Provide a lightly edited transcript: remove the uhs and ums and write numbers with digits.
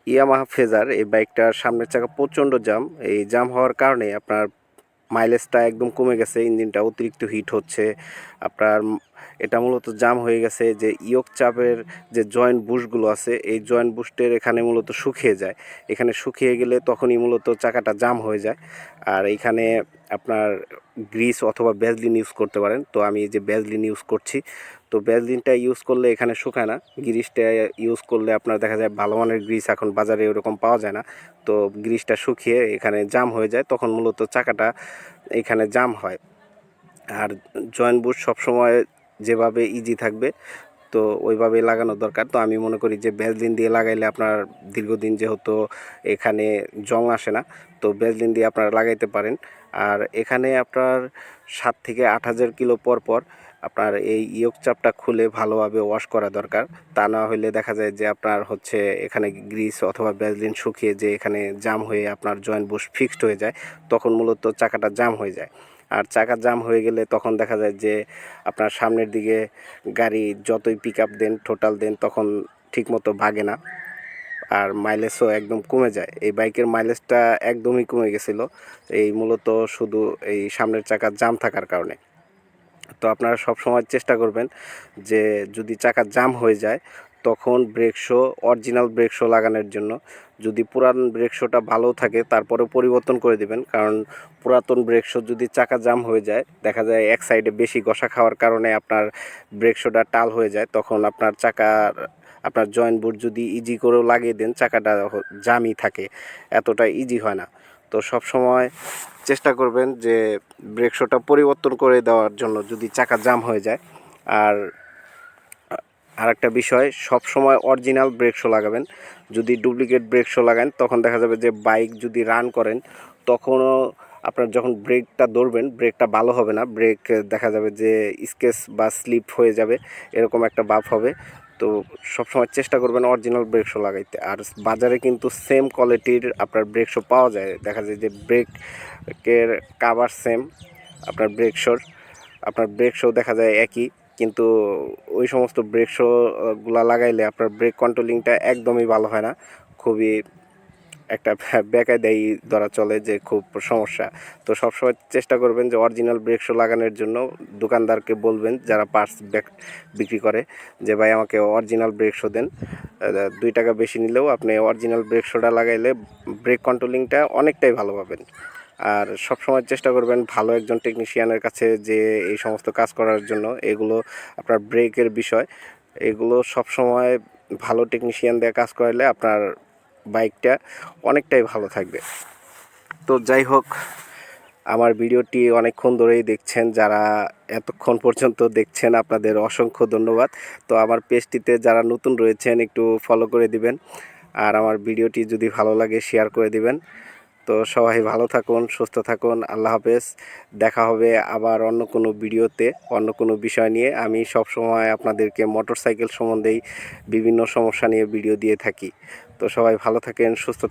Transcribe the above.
Yamaha phasor এই বাইকটার সামনের চাকা প্রচণ্ড জাম। এই জাম হওয়ার কারণে আপনার মাইলেজটা একদম কমে গেছে, ইঞ্জিনটা অতিরিক্ত হিট হচ্ছে আপনার। এটা মূলত জাম হয়ে গেছে যে ইয়ক চাপের যে জয়েন্ট বুশগুলো আছে, এই জয়েন্ট বুস্টের এখানে মূলত শুকিয়ে যায়। এখানে শুকিয়ে গেলে তখনই মূলত চাকাটা জাম হয়ে যায়। আর এইখানে আপনার গ্রিস অথবা ভ্যাসলিন ইউজ করতে পারেন। তো আমি এই যে ভ্যাসলিন ইউজ করছি। তো ভ্যাসলিনটা ইউজ করলে এখানে শুকায় না, গ্রিসটা ইউজ করলে আপনার দেখা যায় ভালো মানের গ্রিস এখন বাজারে ওরকম পাওয়া যায় না। তো গ্রিসটা শুকিয়ে এখানে জাম হয়ে যায়, তখন মূলত চাকাটা এখানে জাম হয়। আর জয়েন্ট বুশ সবসময় যেভাবে ইজি থাকবে তো ওইভাবে লাগানো দরকার। তো আমি মনে করি যে ভ্যাসলিন দিয়ে লাগাইলে আপনার দীর্ঘদিন যেহেতু এখানে জং আসে না, তো ভ্যাসলিন দিয়ে আপনারা লাগাইতে পারেন। আর এখানে আপনার 7 থেকে 8 হাজার কিলো পর পর আপনার এই ইয়ক চাপটা খুলে ভালোভাবে ওয়াশ করা দরকার। তা না হলে দেখা যায় যে আপনার হচ্ছে এখানে গ্রিস অথবা ভ্যাসলিন শুকিয়ে যে এখানে জাম হয়ে আপনার জয়েন্ট বুশ ফিক্সড হয়ে যায়, তখন মূলত চাকাটা জাম হয়ে যায়। আর চাকা জাম হয়ে গেলে তখন দেখা যায় যে আপনার সামনের দিকে গাড়ি যতই পিক আপ দেন, টোটাল দেন, তখন ঠিকমতো ভাগে না। আর মাইলেজও একদম কমে যায়। এই বাইকের মাইলেজটা একদমই কমে গেছিলো, এই মূলত শুধু এই সামনের চাকা জাম থাকার কারণে। তো আপনারা সবসময় চেষ্টা করবেন যে যদি চাকা জাম হয়ে যায় তখন break show, original break show লাগানোর জন্য। যদি পুরান ব্রেক শোটা ভালো থাকে তারপরে পরিবর্তন করে দিবেন, কারণ পুরাতন ব্রেক শো যদি চাকা জাম হয়ে যায় দেখা যায় এক সাইডে বেশি ঘষা খাওয়ার কারণে আপনার ব্রেক শোটা টাল হয়ে যায়, তখন আপনার চাকার আপনার জয়েন্ট বুট যদি ইজি করেও লাগিয়ে দেন চাকাটা জামই থাকে, এতটা ইজি হয় না। তো সব সময় চেষ্টা করবেন যে ব্রেক শোটা পরিবর্তন করে দেওয়ার জন্য যদি চাকা জাম হয়ে যায়। আর আরেকটা বিষয়, সব সময় অরিজিনাল ব্রেক শো লাগাবেন। যদি ডুপ্লিকেট ব্রেক শো লাগান তখন দেখা যাবে যে বাইক যদি রান করেন তখনও আপনার যখন ব্রেকটা ধরবেন ব্রেকটা ভালো হবে না, ব্রেক দেখা যাবে যে স্কেচ বা স্লিপ হয়ে যাবে, এরকম একটা ভাব হবে। তো সবসময় চেষ্টা করবেন অরিজিনাল ব্রেক শো লাগাইতে। আর বাজারে কিন্তু সেম কোয়ালিটির আপনার ব্রেক শো পাওয়া যায়, দেখা যায় যে ব্রেকের কাভার সেম, আপনার ব্রেক শো দেখা যায় একই, কিন্তু ওই সমস্ত ব্রেক শোগুলা লাগাইলে আপনার ব্রেক কন্ট্রোলিংটা একদমই ভালো হয় না, খুবই একটা বেকায়দায়ী ধরা চলে যে খুব সমস্যা। তো সবসময় চেষ্টা করবেন যে অরিজিনাল ব্রেক শো লাগানোর জন্য দোকানদারকে বলবেন যারা পার্টস বিক্রি করে যে ভাই আমাকে অরিজিনাল ব্রেক শো দেন, 2 টাকা বেশি নিলেও আপনি অরিজিনাল ব্রেক শোটা লাগাইলে ব্রেক কন্ট্রোলিংটা অনেকটাই ভালো পাবেন। আর সবসময় চেষ্টা করবেন ভালো একজন টেকনিশিয়ানের কাছে যে এই সমস্ত কাজ করার জন্য। এগুলো আপনার ব্রেকের বিষয়, এগুলো সবসময় ভালো টেকনিশিয়ান দিয়ে কাজ করালে আপনার বাইকটা অনেকটাই ভালো থাকবে। তো যাই হোক, আমার ভিডিওটি অনেকক্ষণ ধরেই দেখছেন, যারা এতক্ষণ পর্যন্ত দেখছেন আপনাদের অসংখ্য ধন্যবাদ। তো আমার পেজটিতে যারা নতুন রয়েছেন একটু ফলো করে দিবেন, আর আমার ভিডিওটি যদি ভালো লাগে শেয়ার করে দিবেন। তো সবাই ভালো থাকুন, সুস্থ থাকুন, আল্লাহ হাফেজ। দেখা হবে আবার অন্য কোনো ভিডিওতে, অন্য কোনো বিষয় নিয়ে। আমি সবসময় আপনাদেরকে মোটরসাইকেল সম্বন্ধেই বিভিন্ন সমস্যা নিয়ে ভিডিও দিয়ে থাকি। তো সবাই ভালো থাকেন, সুস্থ